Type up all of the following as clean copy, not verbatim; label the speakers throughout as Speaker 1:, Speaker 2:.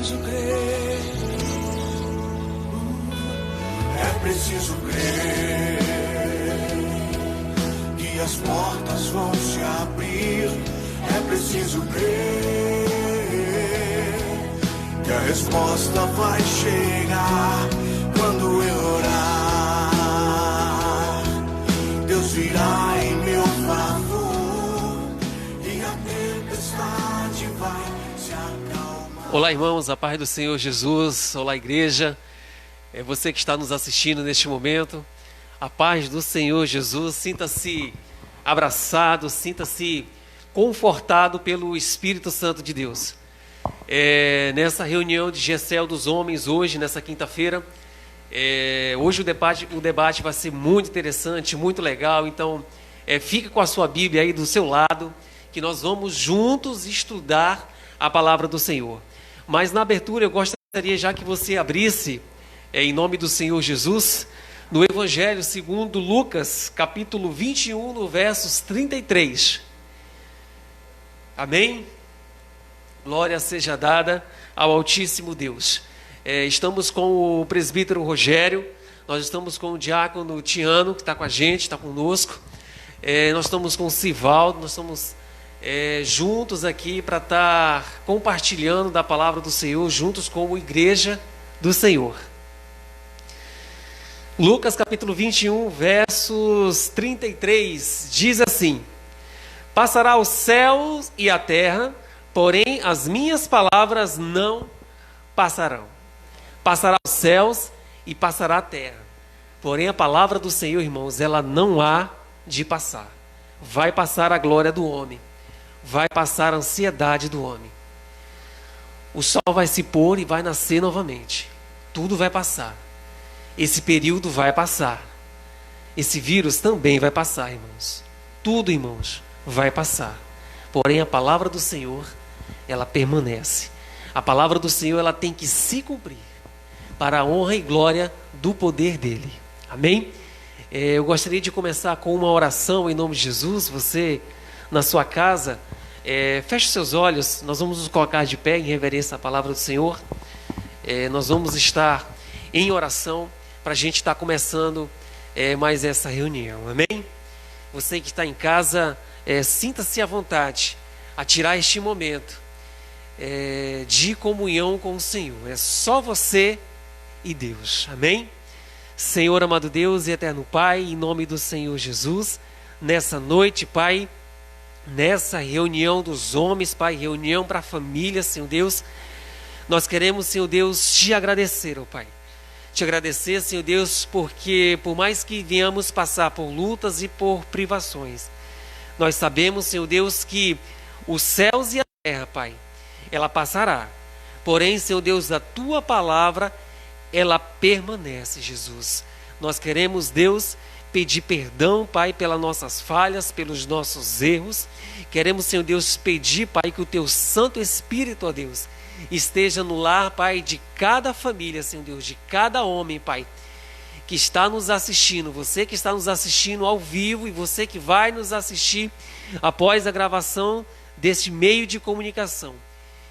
Speaker 1: preciso crer. É preciso crer que as portas vão se abrir. É preciso crer que a resposta vai chegar quando eu orar. Deus virá em meu favor e a tempestade vai se acalmar.
Speaker 2: Olá, irmãos, a paz do Senhor Jesus. Olá, igreja. É você que está nos assistindo neste momento. A paz do Senhor Jesus. Sinta-se abraçado, sinta-se confortado pelo Espírito Santo de Deus. Nessa reunião de GECEL dos homens, hoje, nessa quinta-feira, hoje o debate vai ser muito interessante, muito legal. Então, fique com a sua Bíblia aí do seu lado, que nós vamos juntos estudar a palavra do Senhor. Mas na abertura eu gostaria já que você abrisse, em nome do Senhor Jesus, no Evangelho segundo Lucas, capítulo 21, no versos 33. Amém? Glória seja dada ao Altíssimo Deus. Estamos com o presbítero Rogério, nós estamos com o diácono Tiano, que está com a gente, está conosco. Nós estamos com o Sivaldo, nós estamos juntos aqui para estar compartilhando da palavra do Senhor, juntos como igreja do Senhor. Lucas capítulo 21, versos 33, diz assim: Passará os céus e a terra, porém as minhas palavras não passarão. Passará os céus e passará a terra, porém a palavra do Senhor, irmãos, ela não há de passar. Vai passar a glória do homem, vai passar a ansiedade do homem. O sol vai se pôr e vai nascer novamente. Tudo vai passar. Esse período vai passar. Esse vírus também vai passar, irmãos. Tudo, irmãos, vai passar. Porém, a palavra do Senhor, ela permanece. A palavra do Senhor, ela tem que se cumprir para a honra e glória do poder dele. Amém? Eu gostaria de começar com uma oração em nome de Jesus. Você, na sua casa, feche seus olhos. Nós vamos nos colocar de pé em reverência à palavra do Senhor. Nós vamos estar em oração para a gente estar começando mais essa reunião. Amém? Você que está em casa, sinta-se à vontade a tirar este momento de comunhão com o Senhor. É só você e Deus. Amém? Senhor, amado Deus e eterno Pai, em nome do Senhor Jesus, nessa noite, Pai, nessa reunião dos homens, Pai, reunião para a família, Senhor Deus, nós queremos, Senhor Deus, te agradecer, ó Pai. Te agradecer, Senhor Deus, porque por mais que venhamos passar por lutas e por privações, nós sabemos, Senhor Deus, que os céus e a terra, Pai, ela passará. Porém, Senhor Deus, a Tua palavra, ela permanece, Jesus. Nós queremos, Deus, pedir perdão, Pai, pelas nossas falhas, pelos nossos erros. Queremos, Senhor Deus, pedir, Pai, que o Teu Santo Espírito, ó Deus, esteja no lar, Pai, de cada família, Senhor Deus, de cada homem, Pai, que está nos assistindo, você que está nos assistindo ao vivo e você que vai nos assistir após a gravação deste meio de comunicação.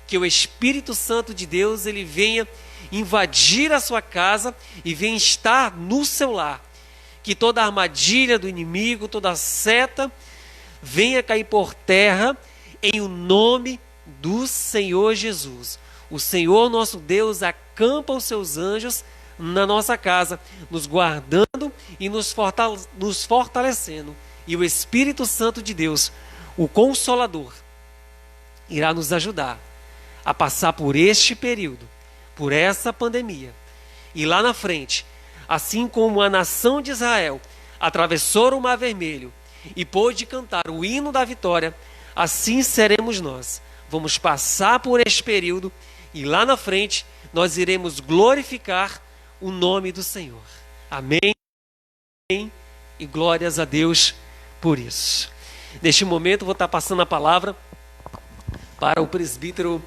Speaker 2: Que o Espírito Santo de Deus, ele venha invadir a sua casa e venha estar no seu lar. Que toda armadilha do inimigo, toda seta, venha cair por terra em o nome do Senhor Jesus. O Senhor nosso Deus acampa os seus anjos na nossa casa, nos guardando e nos fortalecendo. E o Espírito Santo de Deus, o Consolador, irá nos ajudar a passar por este período, por essa pandemia. E lá na frente, assim como a nação de Israel atravessou o Mar Vermelho e pôde cantar o hino da vitória, assim seremos nós. Vamos passar por este período e lá na frente nós iremos glorificar o nome do Senhor. Amém? E glórias a Deus por isso. Neste momento vou estar passando a palavra para o presbítero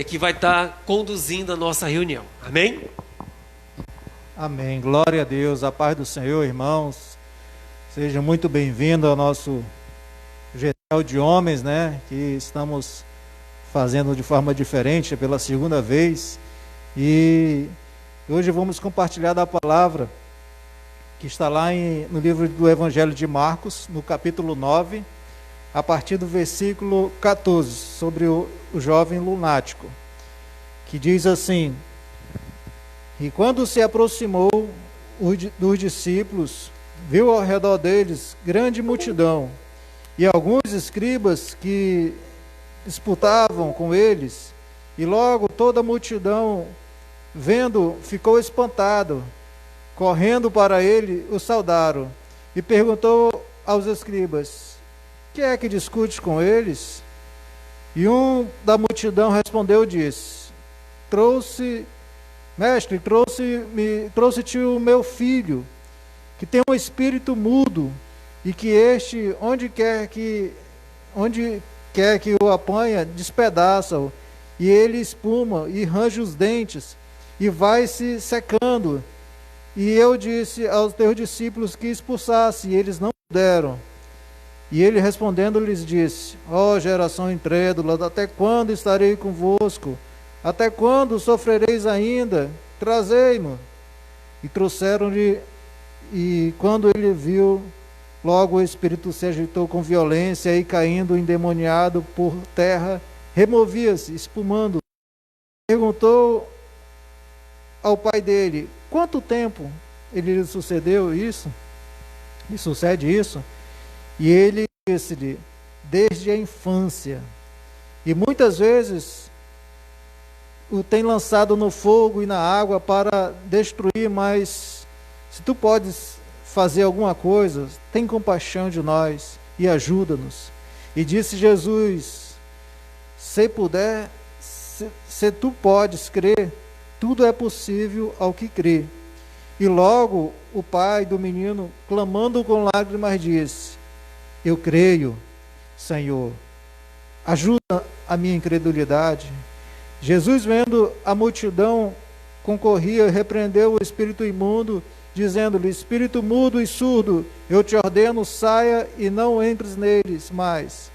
Speaker 2: que vai estar conduzindo a nossa reunião. Amém?
Speaker 3: Amém. Glória a Deus. A paz do Senhor, irmãos. Seja muito bem-vindo ao nosso GECEL de homens, né? Que estamos fazendo de forma diferente pela segunda vez. E hoje vamos compartilhar da palavra que está lá no livro do Evangelho de Marcos, no capítulo 9, a partir do versículo 14, sobre o jovem lunático, que diz assim: E quando se aproximou dos discípulos, viu ao redor deles grande multidão, e alguns escribas que disputavam com eles, e logo toda a multidão, vendo, ficou espantado. Correndo para ele, o saudaram, e perguntou aos escribas: Que é que discute com eles? E um da multidão respondeu e disse: Mestre, trouxe-te o meu filho, que tem um espírito mudo, e que este, onde quer que o apanha, despedaça-o, e ele espuma e range os dentes, e vai se secando. E eu disse aos teus discípulos que expulsasse, e eles não puderam. E ele respondendo lhes disse: Ó geração incrédula, até quando estarei convosco? Até quando sofrereis ainda? Trazei-mo. E trouxeram-lhe, e quando ele viu, logo o espírito se agitou com violência, e caindo endemoniado por terra, removia-se, espumando. Perguntou ao pai dele: Quanto tempo lhe sucedeu isso? Lhe sucede isso? E ele disse-lhe: Desde a infância. E muitas vezes o tem lançado no fogo e na água para destruir, mas se tu podes fazer alguma coisa, tem compaixão de nós e ajuda-nos. E disse Jesus: Se puder, se tu podes crer, tudo é possível ao que crê. E logo o pai do menino, clamando com lágrimas, disse: Eu creio, Senhor, ajuda a minha incredulidade. Jesus, vendo a multidão, concorria, repreendeu o espírito imundo, dizendo-lhe: Espírito mudo e surdo, eu te ordeno, saia e não entres neles mais.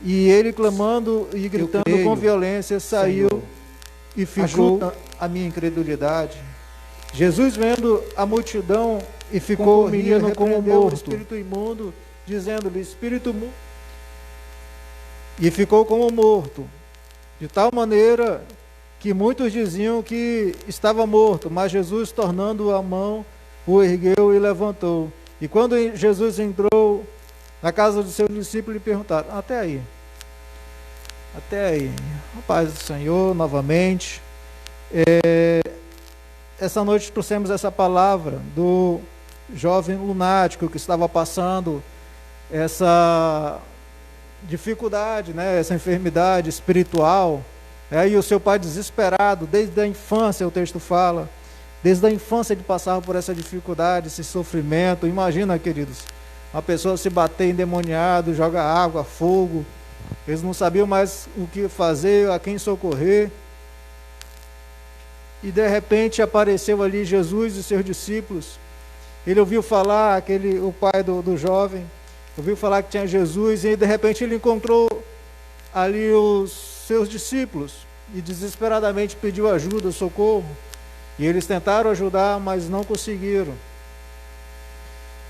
Speaker 3: E ele, clamando e gritando com violência, saiu, Senhor, e ficou. Ajuda a minha incredulidade. Jesus, vendo a multidão, e ficou o menino como morto, o espírito imundo, dizendo-lhe: Espírito mudo, e ficou como morto, de tal maneira que muitos diziam que estava morto, mas Jesus, tornando a mão, o ergueu e levantou. E quando Jesus entrou na casa do seu discípulo, lhe perguntaram: Até aí, paz do Senhor, novamente. Essa noite trouxemos essa palavra do jovem lunático que estava passando essa dificuldade, essa enfermidade espiritual, e o seu pai desesperado, desde a infância, o texto fala, desde a infância ele passava por essa dificuldade, esse sofrimento. Imagina, queridos, uma pessoa se bater endemoniado, joga água, fogo, eles não sabiam mais o que fazer, a quem socorrer. E de repente apareceu ali Jesus e seus discípulos. Ele ouviu falar, o pai do jovem, ouviu falar que tinha Jesus, e de repente ele encontrou ali os seus discípulos e desesperadamente pediu ajuda, socorro. E eles tentaram ajudar, mas não conseguiram.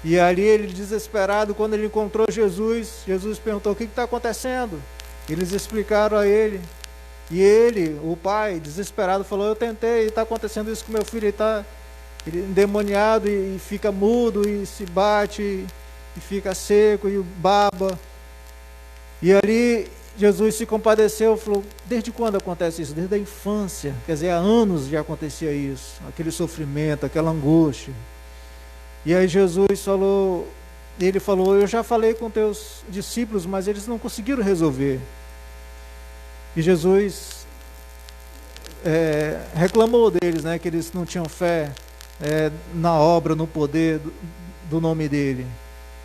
Speaker 3: E ali ele, desesperado, quando ele encontrou Jesus, Jesus perguntou: O que está acontecendo? Eles explicaram a ele. E ele, o pai, desesperado, falou: Eu tentei, está acontecendo isso com meu filho, ele está endemoniado e fica mudo e se bate e fica seco e baba. E ali Jesus se compadeceu, falou: Desde quando acontece isso? Desde a infância. Quer dizer, há anos já acontecia isso, aquele sofrimento, aquela angústia. E aí Jesus falou, Eu já falei com teus discípulos, mas eles não conseguiram resolver. E Jesus reclamou deles, que eles não tinham fé na obra, no poder do nome dele.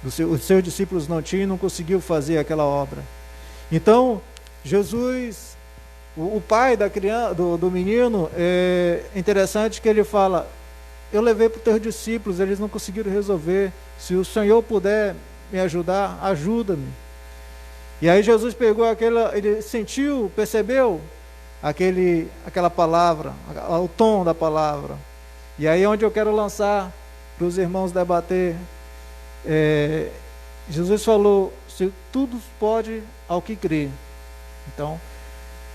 Speaker 3: Os seus discípulos não tinham e não conseguiu fazer aquela obra. Então, Jesus, o pai da criança, do menino, é interessante que ele fala: Eu levei para os teus discípulos, eles não conseguiram resolver. Se o Senhor puder me ajudar, ajuda-me. E aí Jesus pegou ele sentiu, percebeu aquela palavra, o tom da palavra. E aí onde eu quero lançar para os irmãos debater, Jesus falou, se tudo pode ao que crê. Então,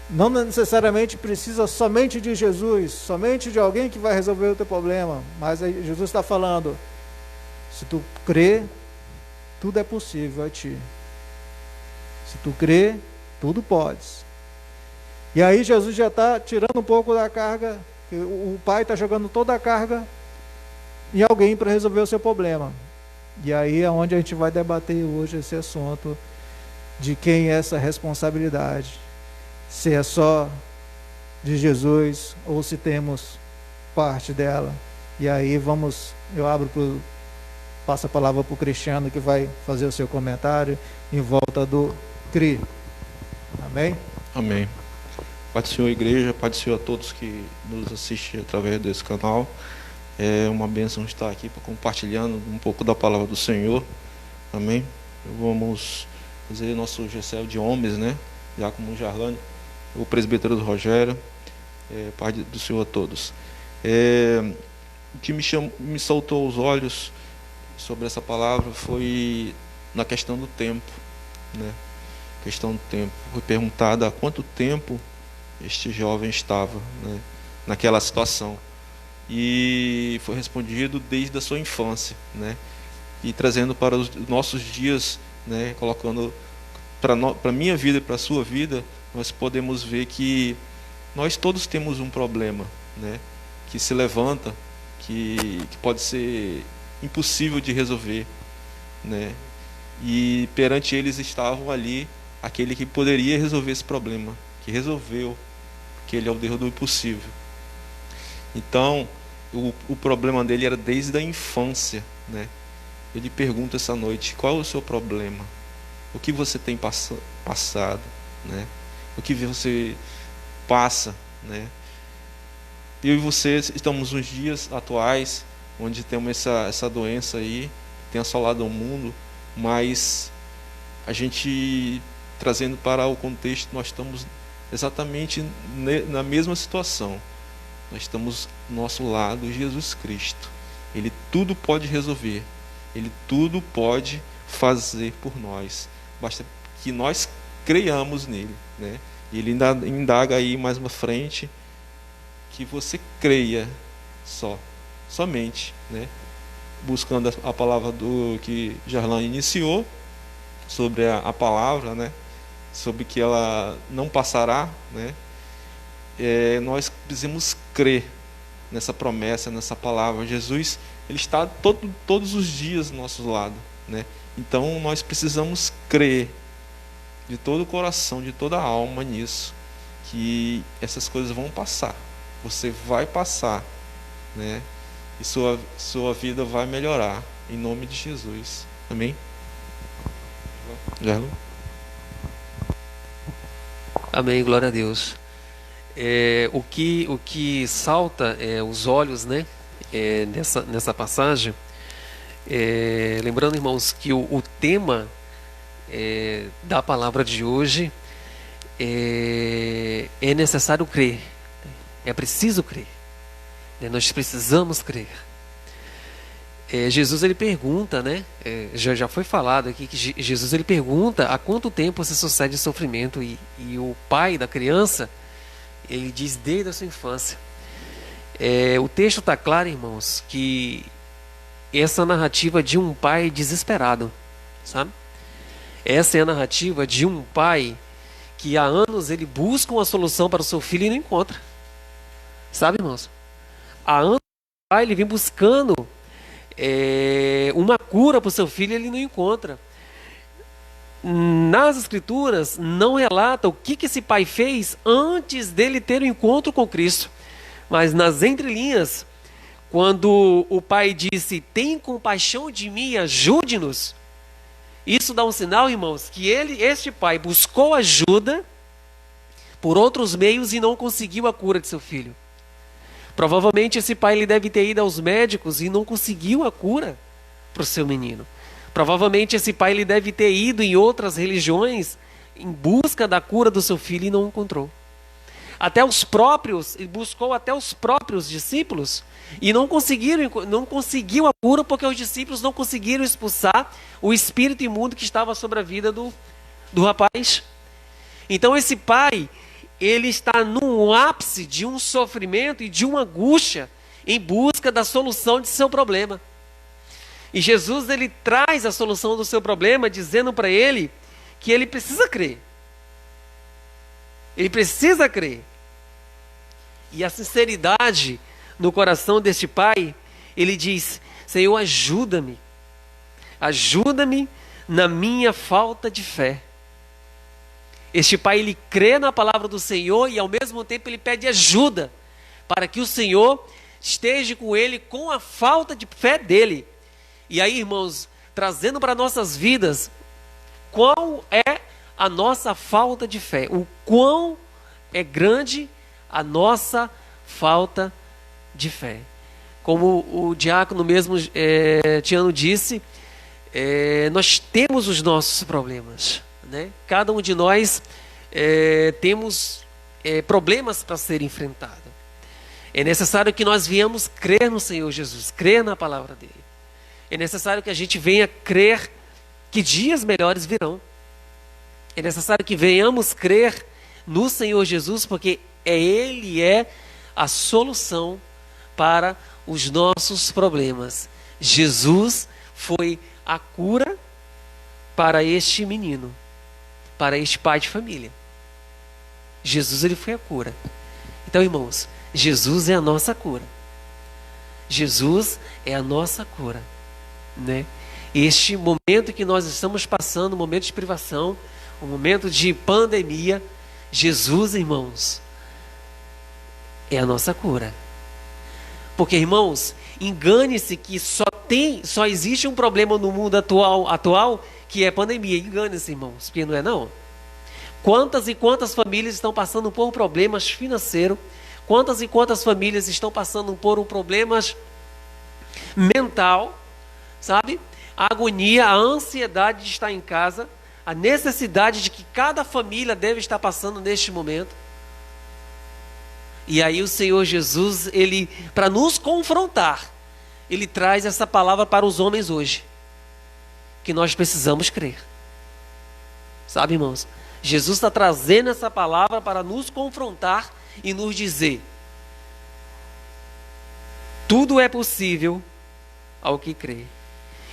Speaker 3: não necessariamente precisa somente de Jesus, somente de alguém que vai resolver o teu problema, mas aí Jesus está falando, se tu crê, tudo é possível a ti. Se tu crê, tudo podes. E aí Jesus já está tirando um pouco da carga, o pai está jogando toda a carga em alguém para resolver o seu problema. E aí é onde a gente vai debater hoje esse assunto de quem é essa responsabilidade. Se é só de Jesus ou se temos parte dela. E aí passo a palavra para o Cristiano, que vai fazer o seu comentário em volta do CRI. Amém?
Speaker 4: Amém. Pai do Senhor, igreja, Pai do Senhor a todos que nos assistem através desse canal. É uma bênção estar aqui compartilhando um pouco da palavra do Senhor. Amém? Vamos fazer nosso GCL de homens, né? Já como Jarlane, o presbítero do Rogério, Pai do Senhor a todos. O que me saltou aos olhos sobre essa palavra foi na questão do tempo, né? Questão do tempo. Foi perguntada há quanto tempo este jovem estava, né, naquela situação. E foi respondido desde a sua infância, né? E trazendo para os nossos dias, né, colocando para a minha vida e para a sua vida, nós podemos ver que nós todos temos um problema, né, que se levanta, que pode ser impossível de resolver, né? E perante eles estavam ali aquele que poderia resolver esse problema, que resolveu, que ele é o Deus do impossível. Então, o problema dele era desde a infância, né? Ele pergunta essa noite, qual é o seu problema? O que você tem passado, né? O que você passa, né? Eu e você estamos nos dias atuais, onde temos essa doença aí, tem assolado o mundo, mas a gente, trazendo para o contexto, nós estamos exatamente na mesma situação. Nós estamos do nosso lado, Jesus Cristo. Ele tudo pode resolver. Ele tudo pode fazer por nós. Basta que nós creiamos nele, né? E ele ainda indaga aí mais uma frente, que você creia somente, né? Buscando a palavra do que Jarlan iniciou, sobre a palavra, né? Sobre que ela não passará, né? Nós precisamos crer nessa promessa, nessa palavra. Jesus, ele está todos os dias do nosso lado, né? Então nós precisamos crer de todo o coração, de toda a alma nisso, que essas coisas vão passar. Você vai passar, né? E sua vida vai melhorar, em nome de Jesus. Amém? Jarlão?
Speaker 2: Amém, glória a Deus. O que salta os olhos, né, nessa passagem, lembrando, irmãos, que o tema da palavra de hoje é necessário crer, é preciso crer, né, nós precisamos crer. Jesus, ele pergunta, né, já foi falado aqui que Jesus, ele pergunta há quanto tempo se sucede sofrimento, e o pai da criança, ele diz desde a sua infância. O texto está claro, irmãos, que essa narrativa de um pai desesperado, sabe? Essa é a narrativa de um pai que há anos ele busca uma solução para o seu filho e não encontra, sabe, irmãos? Há anos o pai ele vem buscando uma cura para o seu filho e ele não encontra. Nas escrituras não relata o que esse pai fez antes dele ter o encontro com Cristo, mas nas entrelinhas, quando o pai disse: tem compaixão de mim, ajude-nos, isso dá um sinal, irmãos, que este pai buscou ajuda por outros meios e não conseguiu a cura de seu filho. Provavelmente esse pai ele deve ter ido aos médicos e não conseguiu a cura para o seu menino. Provavelmente esse pai ele deve ter ido em outras religiões em busca da cura do seu filho e não encontrou. Ele buscou até os próprios discípulos e não conseguiu a cura, porque os discípulos não conseguiram expulsar o espírito imundo que estava sobre a vida do rapaz. Então esse pai, ele está num ápice de um sofrimento e de uma angústia em busca da solução de seu problema. E Jesus, ele traz a solução do seu problema, dizendo para ele que ele precisa crer. Ele precisa crer. E a sinceridade no coração deste pai, ele diz: Senhor, ajuda-me. Ajuda-me na minha falta de fé. Este pai, ele crê na palavra do Senhor e ao mesmo tempo ele pede ajuda para que o Senhor esteja com ele com a falta de fé dele. E aí, irmãos, trazendo para nossas vidas, qual é a nossa falta de fé? O quão é grande a nossa falta de fé. Como o diácono mesmo, Tiano, disse, nós temos os nossos problemas, né? Cada um de nós temos problemas para ser enfrentado. É necessário que nós venhamos crer no Senhor Jesus, crer na palavra dele. É necessário que a gente venha crer que dias melhores virão. É necessário que venhamos crer no Senhor Jesus, porque Ele é a solução para os nossos problemas. Jesus foi a cura para este menino, para este pai de família. Jesus, ele foi a cura. Então, irmãos, Jesus é a nossa cura. Jesus é a nossa cura, né? Este momento que nós estamos passando, um momento de privação, um momento de pandemia, Jesus, irmãos, é a nossa cura. Porque, irmãos, engane-se que só existe um problema no mundo atual que é pandemia. Engane-se, irmãos, porque não é não. Quantas e quantas famílias estão passando por problemas financeiros? Quantas e quantas famílias estão passando por problemas mental, sabe? A agonia, a ansiedade de estar em casa, a necessidade de que cada família deve estar passando neste momento. E aí o Senhor Jesus, ele, para nos confrontar, ele traz essa palavra para os homens hoje, que nós precisamos crer. Sabe, irmãos? Jesus está trazendo essa palavra para nos confrontar e nos dizer: tudo é possível ao que crê.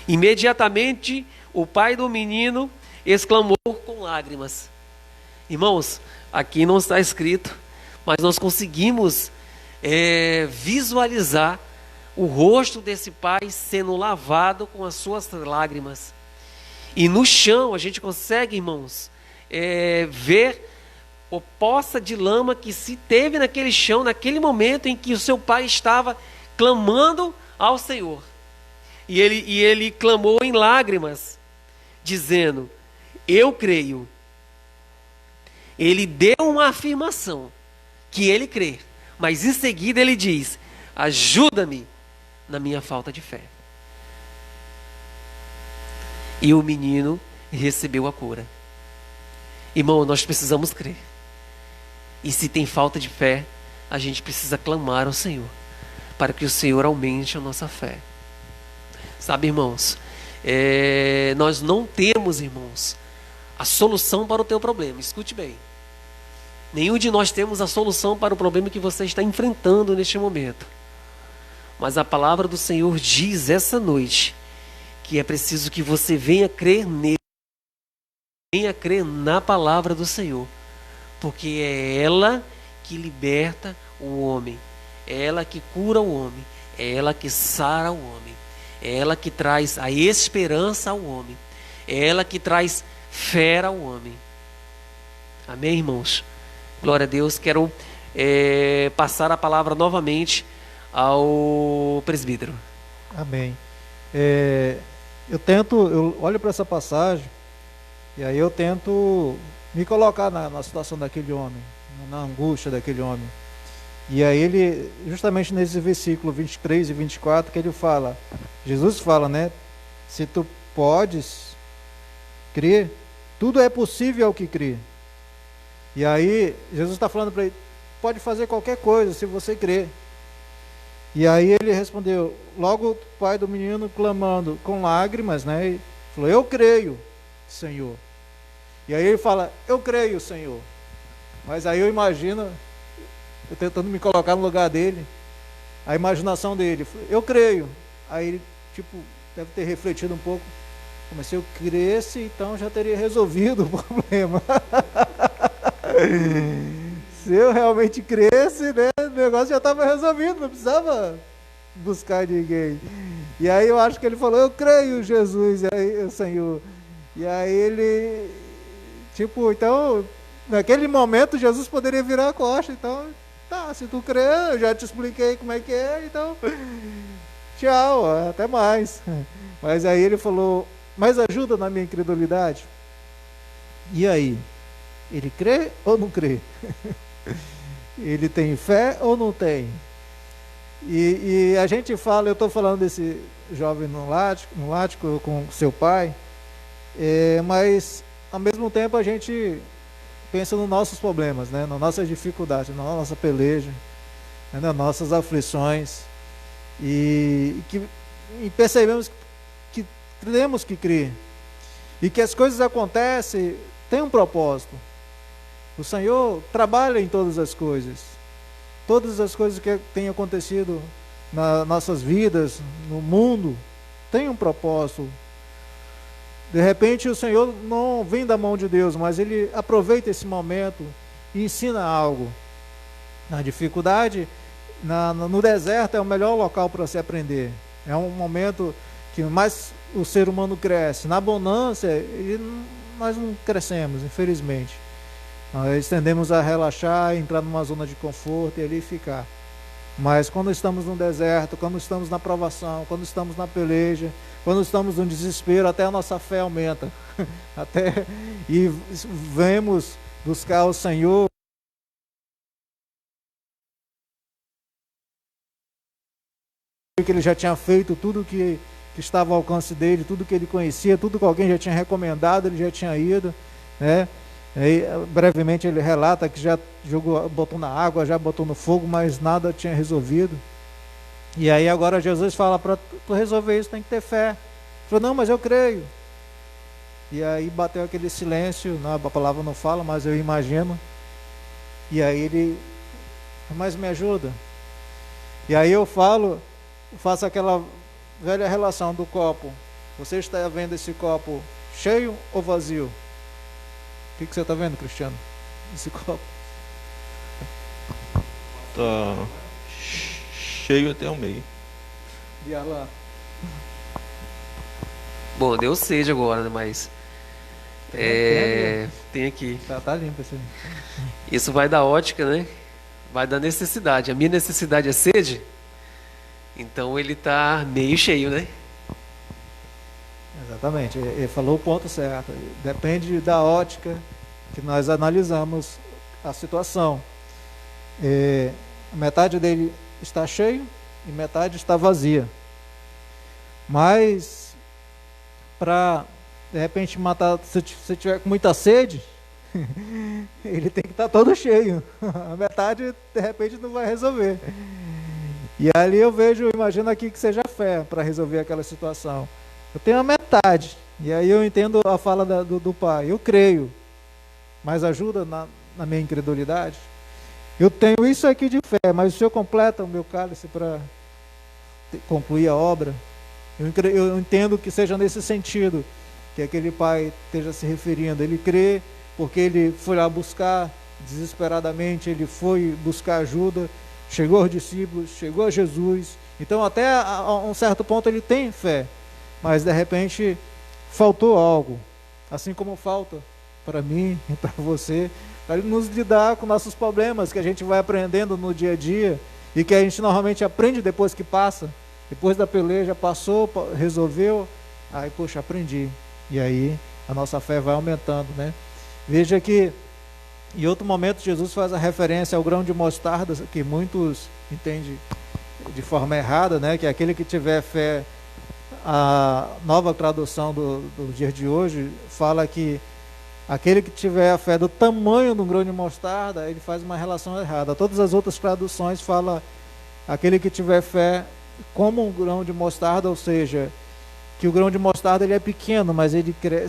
Speaker 2: Imediatamente o pai do menino exclamou com lágrimas. Irmãos, aqui não está escrito, mas nós conseguimos visualizar o rosto desse pai sendo lavado com as suas lágrimas. E no chão a gente consegue, irmãos, ver a poça de lama que se teve naquele chão, naquele momento em que o seu pai estava clamando ao Senhor. E ele clamou em lágrimas, dizendo: eu creio. Ele deu uma afirmação que ele crê, mas em seguida ele diz: ajuda-me na minha falta de fé. E o menino recebeu a cura. Irmão, nós precisamos crer. E se tem falta de fé, a gente precisa clamar ao Senhor, para que o Senhor aumente a nossa fé. Sabe, irmãos, nós não temos, irmãos, a solução para o teu problema. Escute bem. Nenhum de nós temos a solução para o problema que você está enfrentando neste momento. Mas a palavra do Senhor diz essa noite que é preciso que você venha crer nele, venha crer na palavra do Senhor, porque é ela que liberta o homem, é ela que cura o homem, é ela que sara o homem, é ela que traz a esperança ao homem, é ela que traz fé ao homem. Amém, irmãos? Glória a Deus. Quero passar a palavra novamente ao presbítero.
Speaker 3: Amém. Eu olho para essa passagem e aí eu tento me colocar na situação daquele homem, na angústia daquele homem. E aí ele, justamente nesse versículo 23 e 24, que ele fala, Jesus fala, né? Se tu podes crer, Tudo é possível ao que crê. E aí, Jesus está falando para ele, pode fazer qualquer coisa se você crer. E aí ele respondeu, logo o pai do menino clamando com lágrimas, né? E falou, eu creio, Senhor. E aí ele fala, eu creio, Senhor. Mas aí eu imagino, eu tentando me colocar no lugar dele, a imaginação dele, eu creio. Aí ele, tipo, deve ter refletido um pouco, mas se eu cresce, então já teria resolvido o problema. Se eu realmente cresce, né, o negócio já estava resolvido, não precisava buscar ninguém. E aí eu acho que ele falou, eu creio, Jesus, e aí, o Senhor. E aí ele, tipo, então, naquele momento Jesus poderia virar a costa, então, tá, se tu crer, eu já te expliquei como é que é, então, tchau, até mais. Mas aí ele falou, mas ajuda na minha incredulidade. E aí? Ele crê ou não crê? Ele tem fé ou não tem? E a gente fala, eu estou falando desse jovem no Lático com seu pai, mas ao mesmo tempo a gente pensa nos nossos problemas, né? Nas nossas dificuldades, na nossa peleja, né? Nas nossas aflições, e percebemos que temos que crer, e que as coisas acontecem, tem um propósito. O Senhor trabalha em todas as coisas que têm acontecido nas nossas vidas, no mundo, tem um propósito. De repente o Senhor não vem da mão de Deus, mas Ele aproveita esse momento e ensina algo. Na dificuldade, no deserto é o melhor local para se aprender. É um momento que mais o ser humano cresce. Na bonança, nós não crescemos, infelizmente. Nós tendemos a relaxar, entrar numa zona de conforto e ali ficar. Mas quando estamos no deserto, quando estamos na provação, quando estamos na peleja, quando estamos no desespero, até a nossa fé aumenta. E vemos buscar o Senhor. Que ele já tinha feito tudo que estava ao alcance dele, tudo que ele conhecia, tudo que alguém já tinha recomendado, ele já tinha ido, né? Aí, brevemente ele relata que já botou na água, já botou no fogo, mas nada tinha resolvido. E aí agora Jesus fala, para tu resolver isso tem que ter fé. Ele falou, não, mas eu creio. E aí bateu aquele silêncio, não, a palavra não fala, mas eu imagino. E aí ele, mas me ajuda. E aí eu faço aquela velha relação do copo. Você está vendo esse copo cheio ou vazio? O que você está vendo, Cristiano? Esse copo
Speaker 4: está cheio até o meio.
Speaker 3: E lá.
Speaker 2: Bom, deu sede agora, né? Mas tem aqui.
Speaker 3: Tá limpo esse.
Speaker 2: Isso vai da ótica, né? Vai da necessidade. A minha necessidade é sede, então ele está meio cheio, né?
Speaker 3: Exatamente, ele falou o ponto certo. Depende da ótica que nós analisamos a situação. Metade dele está cheio e metade está vazia. Mas, para de repente matar, se tiver com muita sede, ele tem que estar todo cheio. A metade, de repente, não vai resolver. E ali eu imagino aqui que seja fé para resolver aquela situação. Eu tenho a metade, e aí eu entendo a fala do pai, eu creio, mas ajuda na minha incredulidade. Eu tenho isso aqui de fé, mas o Senhor completa o meu cálice para concluir a obra. Eu entendo que seja nesse sentido que aquele pai esteja se referindo. Ele crê porque ele foi lá buscar desesperadamente, ele foi buscar ajuda, chegou aos discípulos, chegou a Jesus. Então até a um certo ponto ele tem fé, mas de repente faltou algo, assim como falta para mim e para você, para nos lidar com nossos problemas que a gente vai aprendendo no dia a dia e que a gente normalmente aprende depois que passa, depois da peleja, passou, resolveu, aí poxa, aprendi, e aí a nossa fé vai aumentando, né? Veja que em outro momento Jesus faz a referência ao grão de mostarda, que muitos entendem de forma errada, né? Que aquele que tiver fé, a nova tradução do dia de hoje fala que Aquele que tiver a fé do tamanho de um grão de mostarda, ele faz uma relação errada. Todas as outras traduções falam aquele que tiver fé como um grão de mostarda, ou seja, que o grão de mostarda ele é pequeno, mas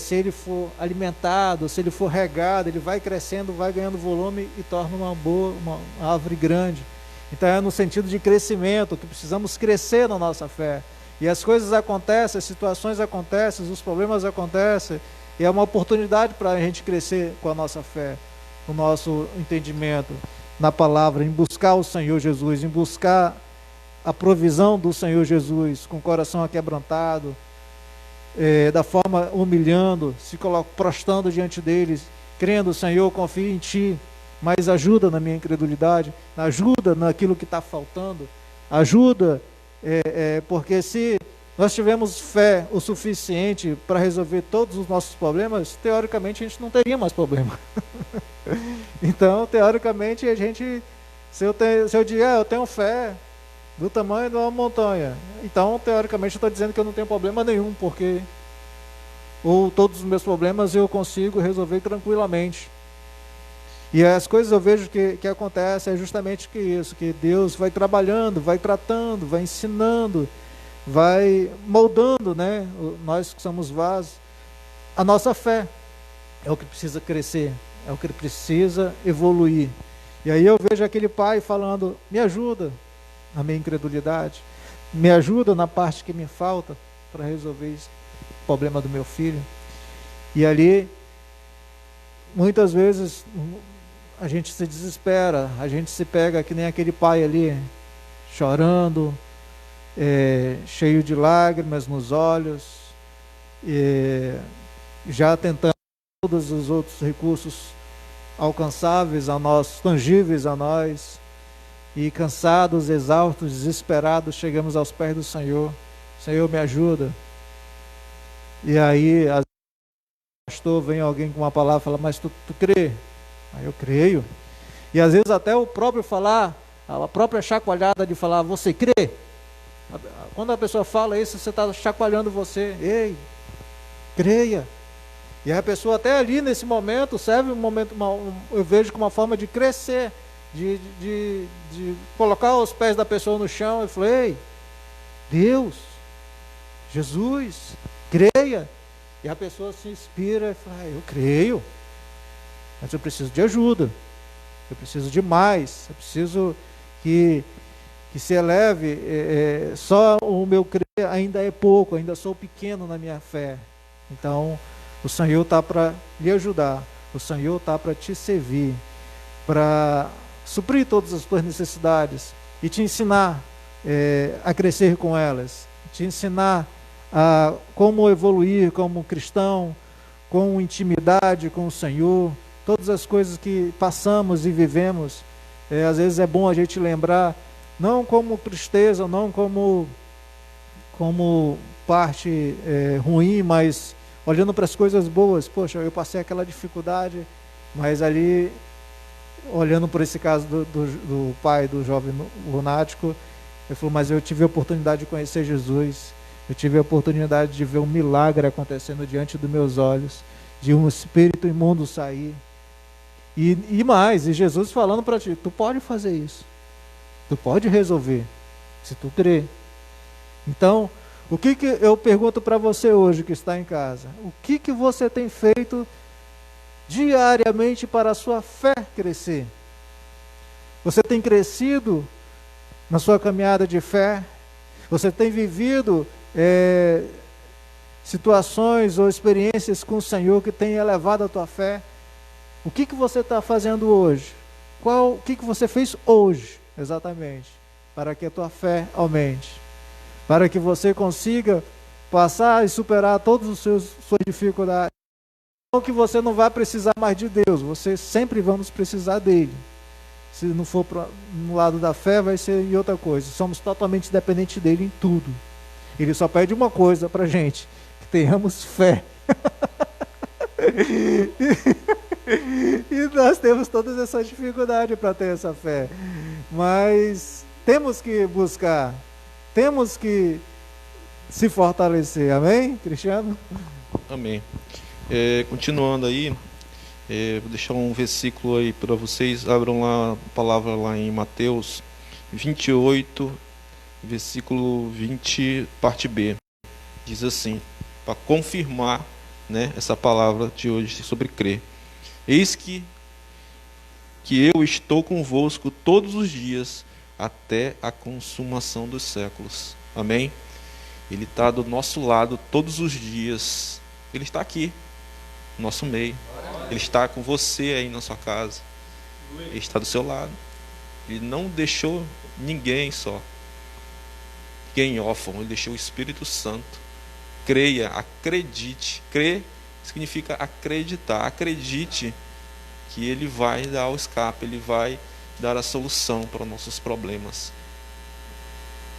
Speaker 3: se ele for alimentado, se ele for regado, ele vai crescendo, vai ganhando volume e torna uma árvore grande. Então é no sentido de crescimento, que precisamos crescer na nossa fé. E as coisas acontecem, as situações acontecem, os problemas acontecem, e é uma oportunidade para a gente crescer com a nossa fé, o nosso entendimento na palavra, em buscar o Senhor Jesus, em buscar a provisão do Senhor Jesus, com o coração aquebrantado, da forma humilhando, se prostrando diante deles, crendo: Senhor, confio em Ti, mas ajuda na minha incredulidade, ajuda naquilo que está faltando, ajuda, porque se nós tivermos fé o suficiente para resolver todos os nossos problemas, teoricamente a gente não teria mais problema. Então, teoricamente, se eu dizer, eu tenho fé do tamanho de uma montanha, então, teoricamente, eu estou dizendo que eu não tenho problema nenhum, porque todos os meus problemas eu consigo resolver tranquilamente. E as coisas eu vejo que acontecem é justamente isso, que Deus vai trabalhando, vai tratando, vai ensinando, vai moldando, né? Nós que somos vasos, a nossa fé é o que precisa crescer, é o que precisa evoluir. E aí eu vejo aquele pai falando: me ajuda na minha incredulidade, me ajuda na parte que me falta para resolver o problema do meu filho. E ali, muitas vezes, a gente se desespera, a gente se pega que nem aquele pai ali, chorando, cheio de lágrimas nos olhos, já tentando todos os outros recursos alcançáveis a nós, tangíveis a nós, e cansados, exaustos, desesperados, chegamos aos pés do Senhor. Senhor, me ajuda. E aí, às vezes, pastor, vem alguém com uma palavra e fala: mas tu crê? Aí eu creio. E às vezes até o próprio falar, a própria chacoalhada de falar: você crê? Quando a pessoa fala isso, você está chacoalhando você. Ei, creia. E a pessoa até ali nesse momento serve eu vejo como uma forma de crescer, de colocar os pés da pessoa no chão e falar: ei, Deus, Jesus, creia. E a pessoa se inspira e fala: eu creio, mas eu preciso de ajuda, eu preciso de mais, eu preciso que se eleve, só o meu crer ainda é pouco, ainda sou pequeno na minha fé. Então, o Senhor está para lhe ajudar, o Senhor está para te servir, para suprir todas as tuas necessidades e te ensinar a crescer com elas, te ensinar a como evoluir como cristão, com intimidade com o Senhor. Todas as coisas que passamos e vivemos, às vezes é bom a gente lembrar, não como tristeza, não como parte ruim, mas olhando para as coisas boas. Poxa, eu passei aquela dificuldade, mas ali, olhando por esse caso do pai do jovem lunático, ele falou: mas eu tive a oportunidade de conhecer Jesus, eu tive a oportunidade de ver um milagre acontecendo diante dos meus olhos, de um espírito imundo sair. E mais, e Jesus falando para ti: tu pode fazer isso, tu pode resolver, se tu crer. Então, o que eu pergunto para você hoje que está em casa? O que você tem feito diariamente para a sua fé crescer? Você tem crescido na sua caminhada de fé? Você tem vivido situações ou experiências com o Senhor que tem elevado a tua fé? O que você está fazendo hoje? O que você fez hoje, exatamente, para que a tua fé aumente? Para que você consiga passar e superar todas as suas dificuldades. Não que você não vai precisar mais de Deus, você sempre vamos precisar dele. Se não for no lado da fé, vai ser em outra coisa. Somos totalmente dependentes dele em tudo. Ele só pede uma coisa para a gente: que tenhamos fé. E nós temos todas essas dificuldades para ter essa fé. Mas temos que buscar, temos que se fortalecer. Amém, Cristiano?
Speaker 4: Amém. Continuando aí, Vou deixar um versículo aí para vocês. Abram lá a palavra lá em Mateus 28, versículo 20, parte B. Diz assim, para confirmar, né, essa palavra de hoje sobre crer. Eis que eu estou convosco todos os dias até a consumação dos séculos. Amém? Ele está do nosso lado todos os dias. Ele está aqui, no nosso meio. Ele está com você aí na sua casa. Ele está do seu lado. Ele não deixou ninguém só. Ninguém órfão. Ele deixou o Espírito Santo. Creia, acredite. Crer significa acreditar. Acredite que Ele vai dar o escape. Ele vai dar a solução para os nossos problemas.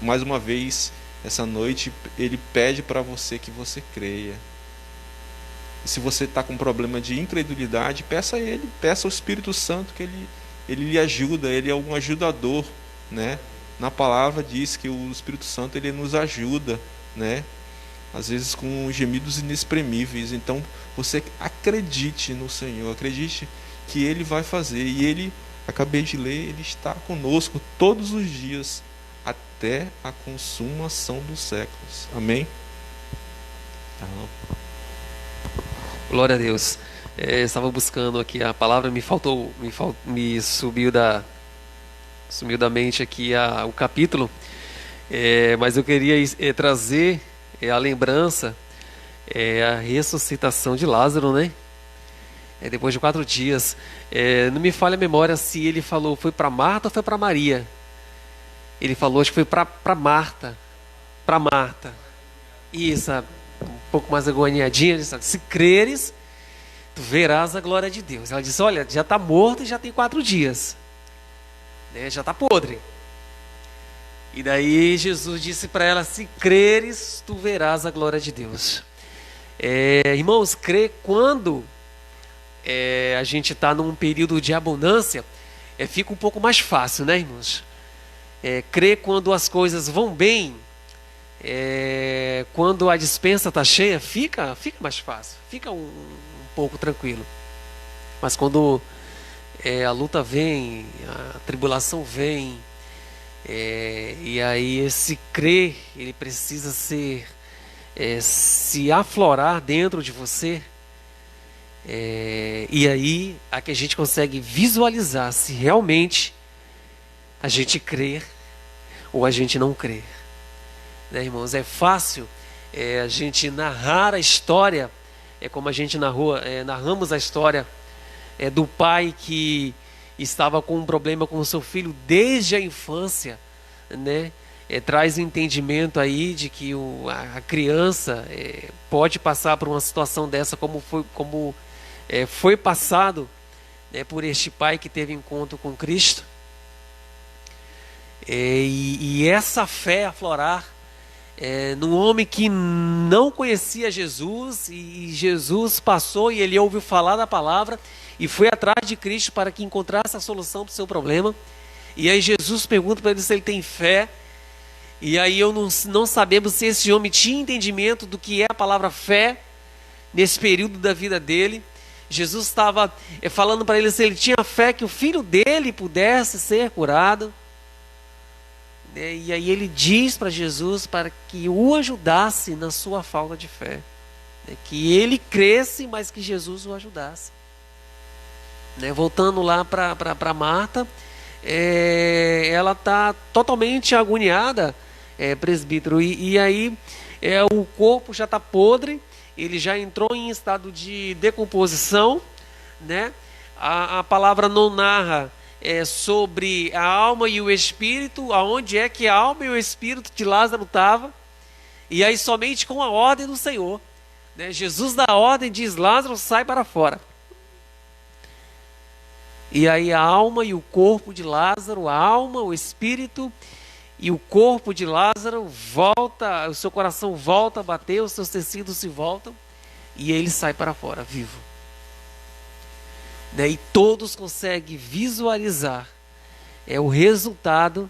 Speaker 4: Mais uma vez, essa noite, Ele pede para você que você creia. E se você está com problema de incredulidade, peça a Ele, peça ao Espírito Santo que Ele lhe ajuda. Ele é um ajudador, né? Na palavra diz que o Espírito Santo ele nos ajuda, né? Às vezes com gemidos inexprimíveis. Então você acredite no Senhor, acredite que Ele vai fazer. E Ele, acabei de ler, Ele está conosco todos os dias até a consumação dos séculos. Amém?
Speaker 2: Glória a Deus. Estava buscando aqui a palavra, me subiu da mente aqui o capítulo, mas eu queria trazer a lembrança, a ressuscitação de Lázaro, né? Depois de 4 dias. Não me falha a memória se ele falou foi para Marta ou foi para Maria. Ele falou, acho que foi para Marta. Para Marta. Isso, um pouco mais agoniadinha. Ele disse, se creres, tu verás a glória de Deus. Ela disse, olha, já está morto e já tem 4 dias. Já está podre. E daí Jesus disse para ela, se creres, tu verás a glória de Deus. Irmãos, crer quando a gente está num período de abundância, fica um pouco mais fácil, né, irmãos? Crer quando as coisas vão bem, quando a despensa está cheia, fica mais fácil, fica um pouco tranquilo. Mas quando a luta vem, a tribulação vem, e aí esse crer, ele precisa se aflorar dentro de você, e aí a que a gente consegue visualizar se realmente a gente crer ou a gente não crer, né, irmãos? É fácil a gente narrar a história, como a gente narramos a história do pai que estava com um problema com o seu filho desde a infância, né? Traz o entendimento aí de que a criança pode passar por uma situação dessa, como foi passado, né, por este pai que teve encontro com Cristo. E essa fé aflorar num homem que não conhecia Jesus, e Jesus passou e ele ouviu falar da palavra e foi atrás de Cristo para que encontrasse a solução para o seu problema. E aí Jesus pergunta para ele se ele tem fé, e aí não sabemos se esse homem tinha entendimento do que é a palavra fé nesse período da vida dele. Jesus estava falando para ele se ele tinha fé que o filho dele pudesse ser curado. E aí ele diz para Jesus para que o ajudasse na sua falta de fé, que ele cresce, mas que Jesus o ajudasse. Voltando lá para Marta, ela está totalmente agoniada, presbítero, e aí o corpo já está podre, ele já entrou em estado de decomposição, né? A palavra não narra sobre a alma e o espírito, aonde é que a alma e o espírito de Lázaro estavam, e aí somente com a ordem do Senhor, né? Jesus dá a ordem, diz, Lázaro, sai para fora. E aí a alma e o corpo de Lázaro, a alma, o espírito e o corpo de Lázaro volta, o seu coração volta a bater, os seus tecidos se voltam, e ele sai para fora, vivo. E todos conseguem visualizar o resultado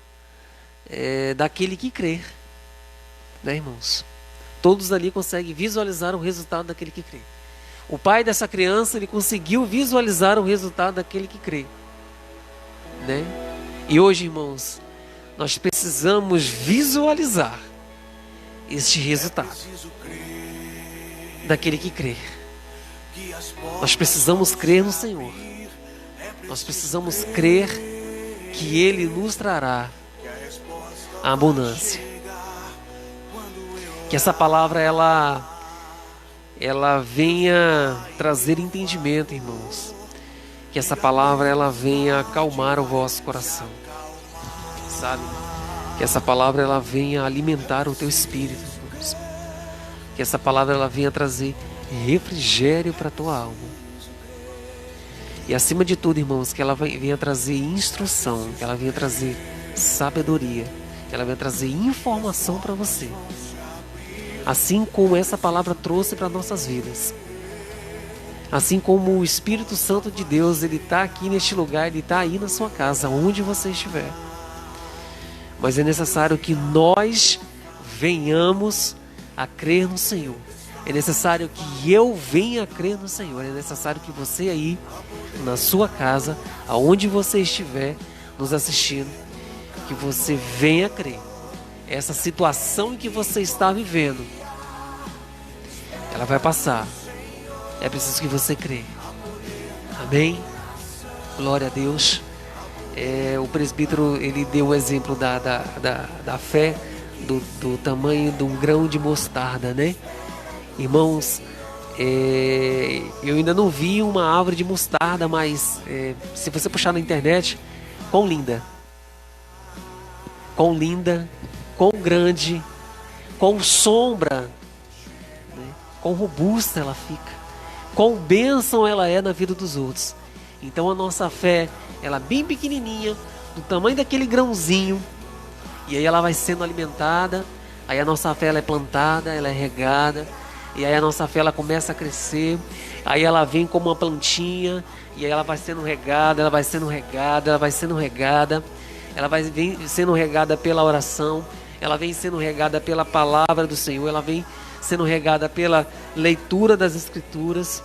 Speaker 2: daquele que crê, né, irmãos? Todos ali conseguem visualizar o resultado daquele que crê. O pai dessa criança, ele conseguiu visualizar o resultado daquele que crê, né? E hoje, irmãos, nós precisamos visualizar este resultado daquele que crê. Nós precisamos crer no Senhor. Nós precisamos crer que Ele nos trará a abundância. Que essa palavra ela venha trazer entendimento, irmãos. Que essa palavra ela venha acalmar o vosso coração, sabe? Que essa palavra ela venha alimentar o teu espírito, irmãos. Que essa palavra ela venha trazer refrigério para a tua alma. E acima de tudo, irmãos, que ela venha trazer instrução, que ela venha trazer sabedoria, que ela venha trazer informação para você. Assim como essa palavra trouxe para nossas vidas. Assim como o Espírito Santo de Deus, ele está aqui neste lugar, ele está aí na sua casa, onde você estiver. Mas é necessário que nós venhamos a crer no Senhor. É necessário que eu venha a crer no Senhor. É necessário que você aí, na sua casa, aonde você estiver nos assistindo, que você venha a crer. Essa situação em que você está vivendo, ela vai passar. É preciso que você crê. Amém? Glória a Deus. O presbítero, ele deu o exemplo da fé, do tamanho de um grão de mostarda, né? Irmãos, eu ainda não vi uma árvore de mostarda, mas se você puxar na internet, quão linda, quão grande, quão sombra, né? Quão robusta ela fica, quão bênção ela é na vida dos outros. Então a nossa fé, ela é bem pequenininha, do tamanho daquele grãozinho, e aí ela vai sendo alimentada, aí a nossa fé ela é plantada, ela é regada, e aí a nossa fé ela começa a crescer, aí ela vem como uma plantinha, e aí ela vai sendo regada, ela vai sendo regada, ela vai sendo regada, ela vem sendo regada pela oração, ela vem sendo regada pela palavra do Senhor, ela vem sendo regada pela leitura das Escrituras,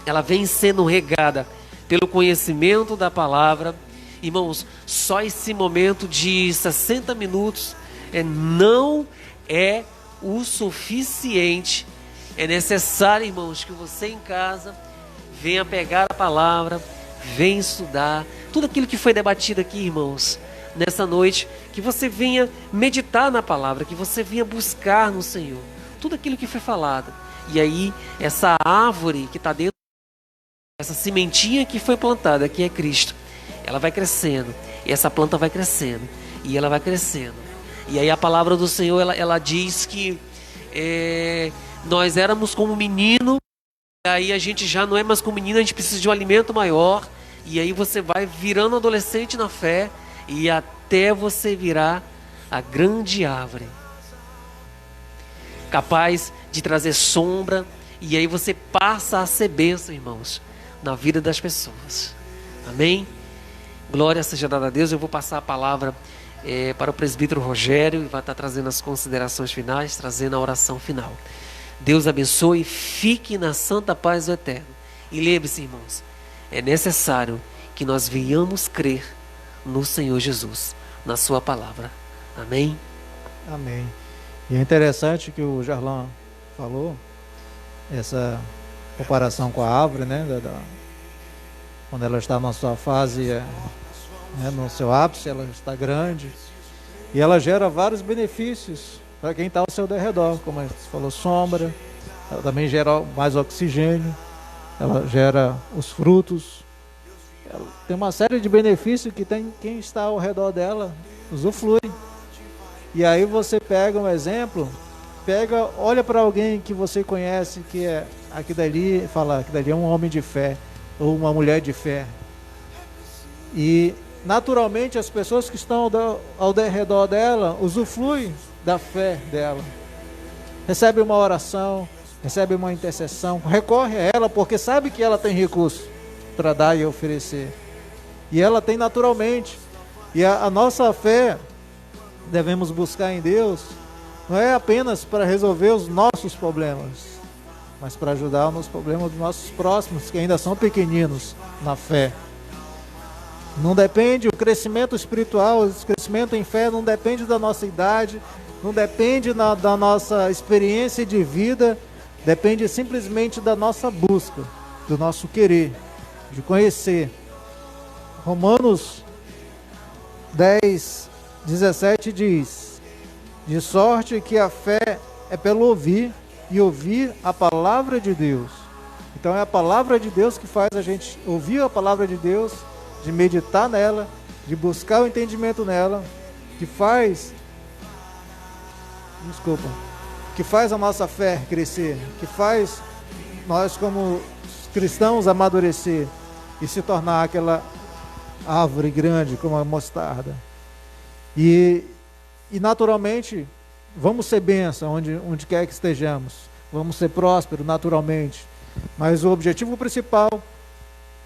Speaker 2: ela vem sendo regada pelo conhecimento da palavra. Irmãos, só esse momento de 60 minutos não é o suficiente. É necessário, irmãos, que você em casa venha pegar a palavra, venha estudar tudo aquilo que foi debatido aqui, irmãos, nessa noite, que você venha meditar na palavra, que você venha buscar no Senhor tudo aquilo que foi falado. E aí, essa árvore que está dentro, essa sementinha que foi plantada, que é Cristo, ela vai crescendo, e essa planta vai crescendo, e ela vai crescendo. E aí a palavra do Senhor, ela diz que nós éramos como menino, e aí a gente já não é mais como menino, a gente precisa de um alimento maior, e aí você vai virando adolescente na fé, e até você virar a grande árvore, capaz de trazer sombra, e aí você passa a ser bênção, irmãos, na vida das pessoas. Amém? Glória seja dada a Deus. Eu vou passar a palavra para o presbítero Rogério, e vai estar trazendo as considerações finais, trazendo a oração final. Deus abençoe, fique na santa paz do Eterno. E lembre-se, irmãos, é necessário que nós venhamos crer no Senhor Jesus, na sua palavra. Amém?
Speaker 3: Amém. E é interessante que o Jarlão falou, essa comparação com a árvore, né? Quando ela está na sua fase, no seu ápice, ela está grande. E ela gera vários benefícios para quem está ao seu derredor, como você falou, sombra, ela também gera mais oxigênio, ela gera os frutos. Ela tem uma série de benefícios que quem está ao redor dela usufrui. E aí você pega um exemplo, olha para alguém que você conhece, que é aqui dali, e fala que dali é um homem de fé, ou uma mulher de fé. E naturalmente as pessoas que estão ao redor dela usufruem da fé dela. Recebe uma oração, recebe uma intercessão, recorre a ela porque sabe que ela tem recurso para dar e oferecer. E ela tem naturalmente. E a nossa fé devemos buscar em Deus, não é apenas para resolver os nossos problemas, mas para ajudar nos problemas dos nossos próximos, que ainda são pequeninos na fé. Não depende, o crescimento espiritual, o crescimento em fé não depende da nossa idade, não depende da nossa experiência de vida, depende simplesmente da nossa busca, do nosso querer, de conhecer. Romanos 10, 17 diz: de sorte que a fé é pelo ouvir, e ouvir a palavra de Deus. Então é a palavra de Deus que faz a gente ouvir a palavra de Deus, de meditar nela, de buscar o entendimento nela, que faz a nossa fé crescer, que faz nós como cristãos amadurecer e se tornar aquela árvore grande como a mostarda. E naturalmente vamos ser bênção onde quer que estejamos, vamos ser prósperos naturalmente, mas o objetivo principal